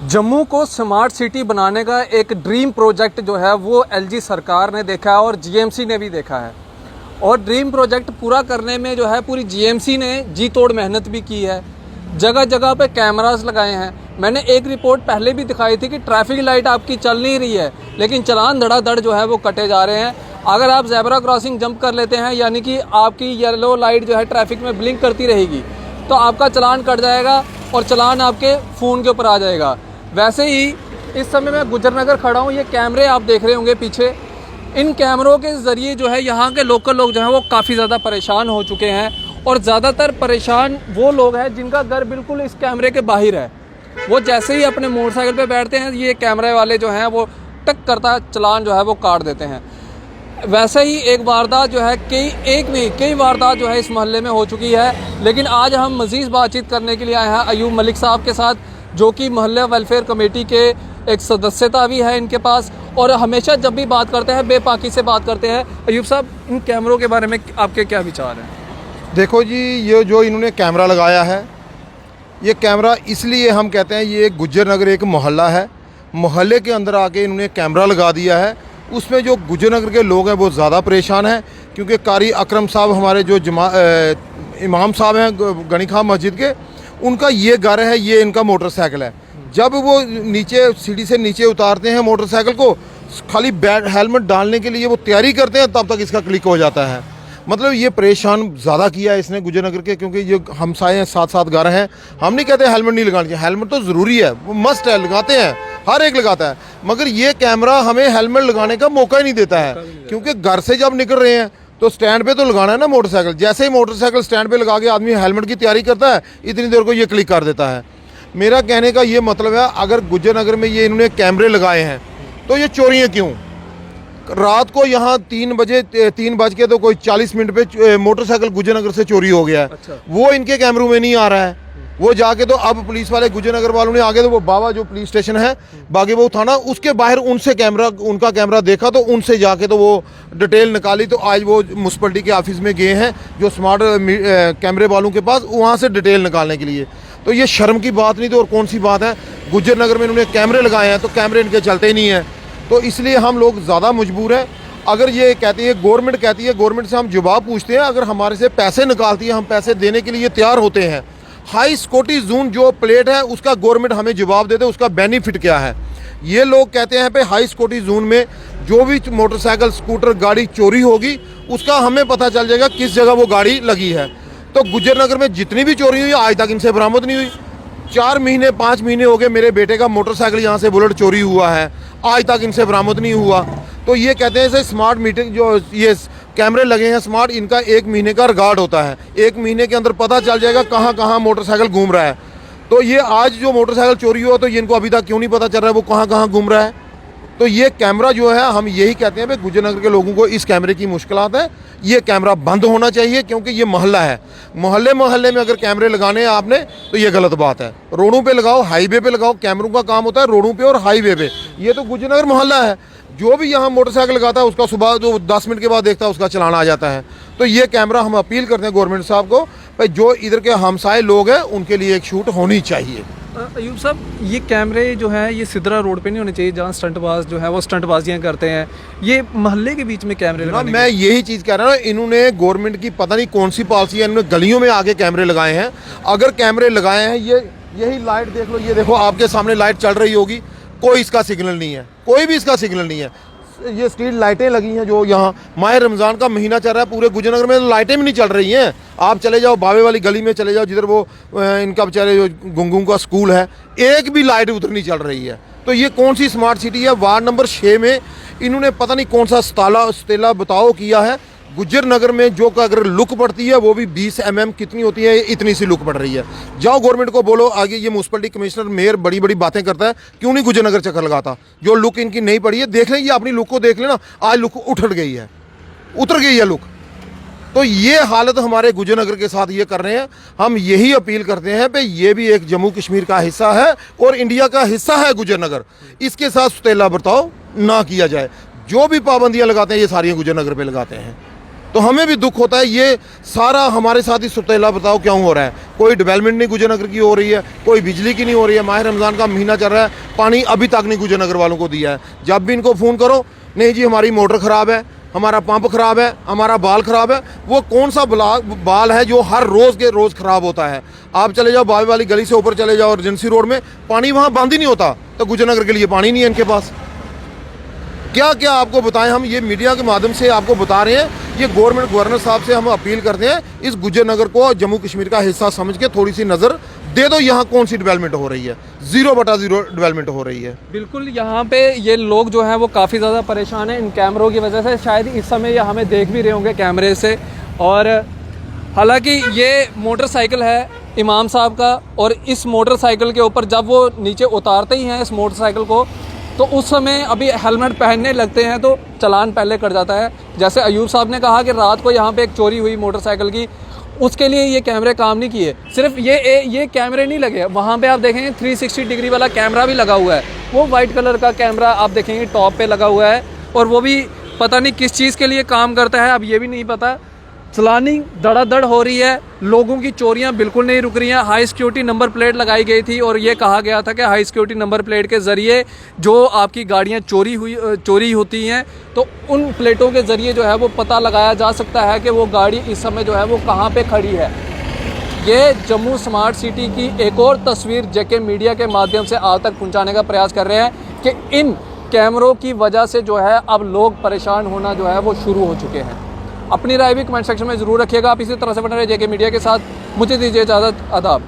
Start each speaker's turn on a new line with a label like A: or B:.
A: जम्मू को smart city बनाने का एक ड्रीम प्रोजेक्ट जो है वो एलजी सरकार ने देखा है और जीएमसी ने भी देखा है। और ड्रीम प्रोजेक्ट पूरा करने में जो है पूरी जीएमसी ने जी तोड़ मेहनत भी की है। जगह जगह पे कैमरास लगाए हैं। मैंने एक रिपोर्ट पहले भी दिखाई थी कि ट्रैफिक लाइट आपकी चल नहीं रही है, लेकिन चलान धड़ाधड़ जो है वो कटे जा रहे हैं। अगर आप ज़ेब्रा क्रॉसिंग जंप कर लेते हैं, यानी कि आपकी येलो लाइट जो है ट्रैफिक में ब्लिंक करती रहेगी, तो आपका चलान कट जाएगा और चलान आपके फ़ोन के ऊपर आ जाएगा। वैसे ही इस समय मैं गुजर नगर खड़ा हूँ। ये कैमरे आप देख रहे होंगे पीछे। इन कैमरों के ज़रिए जो है यहाँ के लोकल लोग जो हैं वो काफ़ी ज़्यादा परेशान हो चुके हैं। और ज़्यादातर परेशान वो लोग हैं जिनका घर बिल्कुल इस कैमरे के बाहर है। वो जैसे ही अपने मोटरसाइकिल पे बैठते हैं, ये कैमरे वाले जो हैं वो टक करता चलान जो है वो काट देते हैं। वैसे ही एक वारदात जो है कई वारदात जो है इस मोहल्ले में हो चुकी है। लेकिन आज हम मज़ीद बातचीत करने के लिए आए हैं अयूब मलिक साहब के साथ, जो कि मोहल्ला वेलफेयर कमेटी के एक सदस्यता भी है इनके पास, और हमेशा जब भी बात करते हैं बेपाकी से बात करते हैं। अयूब साहब, इन कैमरों के बारे में आपके क्या विचार हैं?
B: देखो जी, ये जो इन्होंने कैमरा लगाया है, ये कैमरा इसलिए हम कहते हैं ये गुज्जर नगर एक मोहल्ला है। मोहल्ले के अंदर आके इन्होंने कैमरा लगा दिया है। उसमें जो गुज्जर नगर के लोग हैं वो ज़्यादा परेशान हैं, क्योंकि कारी अकरम साहब हमारे जो इमाम साहब हैं गनी खां मस्जिद के, उनका ये घर है, ये इनका मोटरसाइकिल है। जब वो नीचे सीढ़ी से नीचे उतारते हैं मोटरसाइकिल को, खाली हेलमेट डालने के लिए वो तैयारी करते हैं, तब तक इसका क्लिक हो जाता है। मतलब ये परेशान ज़्यादा किया है इसने गुजर नगर के, क्योंकि ये हमसाए हैं, साथ साथ घर हैं। हम नहीं कहते हेलमेट नहीं लगाना चाहिए, हेलमेट तो ज़रूरी है, वो मस्ट है, लगाते हैं, हर एक लगाता है। मगर ये कैमरा हमें हेलमेट लगाने का मौका ही नहीं देता है, क्योंकि घर से जब निकल रहे हैं तो स्टैंड पे तो लगाना है ना मोटरसाइकिल। जैसे ही मोटरसाइकिल स्टैंड पे लगा के आदमी हेलमेट की तैयारी करता है, इतनी देर को ये क्लिक कर देता है। मेरा कहने का ये मतलब है, अगर गुज्जर नगर में ये इन्होंने कैमरे लगाए हैं तो ये चोरियाँ क्यों? रात को यहाँ 3 बज के तो कोई 40 मिनट पे मोटरसाइकिल गुज्जर नगर से चोरी हो गया है।
A: अच्छा।
B: वो इनके कैमरों में नहीं आ रहा है। वो जाके तो अब पुलिस वाले गुज्जर नगर वालों ने आगे तो वो बाबा जो पुलिस स्टेशन है बागीबहू थाना, उसके बाहर उनसे उनका कैमरा देखा, तो उनसे जाके तो वो डिटेल निकाली। तो आज वो म्यूनसिपलिटी के ऑफिस में गए हैं जो स्मार्ट कैमरे वालों के पास, वहाँ से डिटेल निकालने के लिए। तो ये शर्म की बात नहीं तो और कौन सी बात है? गुज्जर नगर में इन्होंने कैमरे लगाए हैं तो कैमरे इनके चलते ही नहीं हैं। तो इसलिए हम लोग ज़्यादा मजबूर हैं। अगर ये कहती है गवर्नमेंट कहती है, गवर्नमेंट से हम जवाब पूछते हैं, अगर हमारे से पैसे निकालती है हम पैसे देने के लिए तैयार होते हैं। हाई सिक्योरिटी जोन जो प्लेट है उसका गवर्नमेंट हमें जवाब दे दे, उसका बेनिफिट क्या है? ये लोग कहते हैं पे हाई सिक्योरिटी जोन में जो भी मोटरसाइकिल स्कूटर गाड़ी चोरी होगी उसका हमें पता चल जाएगा किस जगह वो गाड़ी लगी है। तो गुज्जर नगर में जितनी भी चोरी हुई आज तक इनसे बरामद नहीं हुई। 4 महीने 5 महीने हो गए मेरे बेटे का मोटरसाइकिल यहाँ से बुलेट चोरी हुआ है, आज तक इनसे बरामद नहीं हुआ। तो ये कहते हैं इसे स्मार्ट मीटिंग जो ये कैमरे लगे हैं स्मार्ट, इनका 1 महीने का रिकॉर्ड होता है। 1 महीने के अंदर पता चल जाएगा कहाँ कहाँ मोटरसाइकिल घूम रहा है। तो ये आज जो मोटरसाइकिल चोरी हुआ तो ये इनको अभी तक क्यों नहीं पता चल रहा है वो कहाँ कहाँ घूम रहा है? तो ये कैमरा जो है, हम यही कहते हैं भाई गुज्जर नगर के लोगों को इस कैमरे की मुश्किलात है। ये कैमरा बंद होना चाहिए, क्योंकि ये मोहल्ला है। मोहल्ले में अगर कैमरे लगाने हैं आपने तो ये गलत बात है। रोडों पे लगाओ, हाईवे पे लगाओ, कैमरों का काम होता है रोडों पे और हाईवे पे। ये तो गुज्जर नगर मोहल्ला है, जो भी यहाँ मोटरसाइकिल लगाता है उसका सुबह जो 10 मिनट के बाद देखता है उसका चलान आ जाता है। तो ये कैमरा हम अपील करते हैं गवर्नमेंट साहब को, भाई जो इधर के हमसाए लोग हैं उनके लिए एक छूट होनी चाहिए।
A: अयूब साहब, ये कैमरे जो हैं ये सिदरा रोड पे नहीं होने चाहिए जहाँ स्टंटबाज जो है वो स्टंटबाजियाँ करते हैं। ये मोहल्ले के बीच में कैमरे लगाने
B: मैं यही चीज़ कह रहा हूँ, इन्होंने गवर्नमेंट की पता नहीं कौन सी पॉलिसी है, इन्होंने गलियों में आगे कैमरे लगाए हैं। अगर कैमरे लगाए हैं, यही लाइट देख लो, ये देखो आपके सामने लाइट चल रही होगी, कोई इसका सिग्नल नहीं है, कोई भी इसका सिग्नल नहीं है। ये स्ट्रीट लाइटें लगी हैं जो यहाँ माह रमज़ान का महीना चल रहा है, पूरे गुजर नगर में लाइटें भी नहीं चल रही हैं। आप चले जाओ बावे वाली गली में चले जाओ, जिधर वो इनका बेचारे जो गुंगू का स्कूल है, एक भी लाइट उधर नहीं चल रही है। तो ये कौन सी स्मार्ट सिटी है? वार्ड नंबर 6 में इन्होंने पता नहीं कौन सा स्तेला बताओ किया है। गुज्जर नगर में जो का अगर लुक पड़ती है वो भी 20 mm कितनी होती है, इतनी सी लुक पड़ रही है। जाओ गवर्नमेंट को बोलो आगे। ये म्यूनसिपलिटी कमिश्नर मेयर बड़ी बड़ी बातें करता है, क्यों नहीं गुज्जर नगर चक्कर लगाता? जो लुक इनकी नहीं पड़ी है, देख लें, ये अपनी लुक को देख लेना, आज लुक उतर गई है लुक। तो ये हालत हमारे गुज्जर नगर के साथ ये कर रहे हैं। हम यही अपील करते हैं भाई ये भी एक जम्मू कश्मीर का हिस्सा है और इंडिया का हिस्सा है गुज्जर नगर, इसके साथ सुतेला बर्ताव ना किया जाए। जो भी पाबंदियां लगाते हैं ये सारी गुज्जर नगर पे लगाते हैं। तो हमें भी दुख होता है। ये सारा हमारे साथ ही सुतेला बताओ क्यों हो रहा है। कोई डेवलपमेंट नहीं गुजरनगर की हो रही है, कोई बिजली की नहीं हो रही है। माह रमज़ान का महीना चल रहा है, पानी अभी तक नहीं गुजरनगर वालों को दिया है। जब भी इनको फ़ोन करो, नहीं जी हमारी मोटर ख़राब है, हमारा पंप ख़राब है, हमारा बाल ख़राब है। वो कौन सा बाल है जो हर रोज़ के रोज़ ख़राब होता है। आप चले जाओ बावे वाली गली से ऊपर चले जाओ एजेंसी रोड में, पानी वहाँ बंद ही नहीं होता। तो गुजरनगर के लिए पानी नहीं है इनके पास। क्या क्या आपको बताएं, हम ये मीडिया के माध्यम से आपको बता रहे हैं। ये गवर्नर साहब से हम अपील करते हैं, इस गुजरनगर को जम्मू कश्मीर का हिस्सा समझ के थोड़ी सी नज़र दे दो। यहाँ कौन सी डेवलपमेंट हो रही है? 0/0 डेवलपमेंट हो रही है।
A: बिल्कुल, यहाँ पे ये लोग जो हैं वो काफ़ी ज़्यादा परेशान हैं इन कैमरों की वजह से। शायद इस समय ये हमें देख भी रहे होंगे कैमरे से। और हालांकि ये मोटरसाइकिल है इमाम साहब का, और इस मोटरसाइकिल के ऊपर जब वो नीचे उतारते ही हैं इस मोटरसाइकिल को, तो उस समय अभी हेलमेट पहनने लगते हैं तो चालान पहले कट जाता है। जैसे अयूब साहब ने कहा कि रात को यहाँ पे एक चोरी हुई मोटरसाइकिल की, उसके लिए ये कैमरे काम नहीं किए। सिर्फ ये कैमरे नहीं लगे, वहाँ पे आप देखेंगे 360 डिग्री वाला कैमरा भी लगा हुआ है। वो वाइट कलर का कैमरा आप देखेंगे टॉप पे लगा हुआ है, और वो भी पता नहीं किस चीज़ के लिए काम करता है, अब ये भी नहीं पता। चलानी धड़ाधड़ हो रही है, लोगों की चोरियां बिल्कुल नहीं रुक रही हैं। हाई सिक्योरिटी नंबर प्लेट लगाई गई थी और ये कहा गया था कि हाई सिक्योरिटी नंबर प्लेट के ज़रिए जो आपकी गाड़ियां चोरी होती हैं, तो उन प्लेटों के ज़रिए जो है वो पता लगाया जा सकता है कि वो गाड़ी इस समय जो है वो कहाँ पे खड़ी है। ये जम्मू स्मार्ट सिटी की एक और तस्वीर जेके मीडिया के माध्यम से आप तक पहुँचाने का प्रयास कर रहे हैं कि इन कैमरों की वजह से जो है अब लोग परेशान होना जो है वो शुरू हो चुके हैं। अपनी राय भी कमेंट सेक्शन में ज़रूर रखिएगा। आप इसी तरह से बने रहे जेके मीडिया के साथ। मुझे दीजिए इजाज़त, आदाब।